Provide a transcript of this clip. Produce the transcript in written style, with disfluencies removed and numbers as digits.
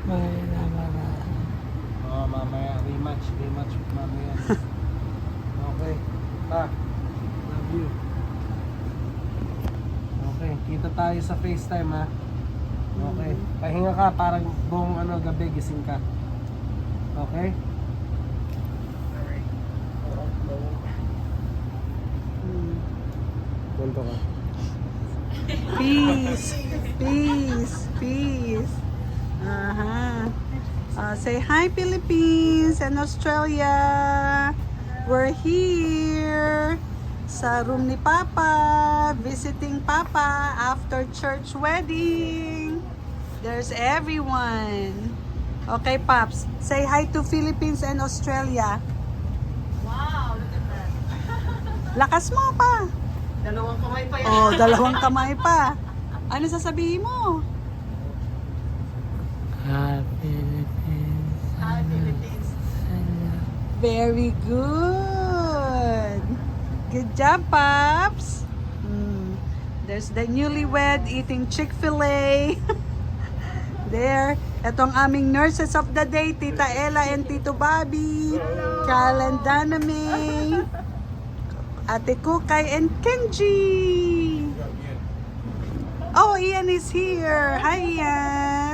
Oh, mamaya. Rematch mamaya. Okay. Love you. Okay, kita tayo sa FaceTime ha. Okay. Pahinga ka parang buong gabi gising ka. Okay? Punto ka. Peace. Peace. Peace. Say hi, Philippines and Australia. We're here sa room ni Papa, visiting Papa after church wedding. There's everyone. Okay, Pops. Say hi to Philippines and Australia. Wow, look at that. Lakas mo pa. Dalawang kamay pa yan. Oh, dalawang kamay pa. Ano sasabihin mo? Hi, Philippines. Very good. Good job, Pops. There's the newlywed eating Chick-fil-A. There. Ito ang aming nurses of the day, Tita Ella and Tito Bobby. Cal and Dana May. Ate Kukay and Kenji. Oh, Ian is here. Hi, Ian.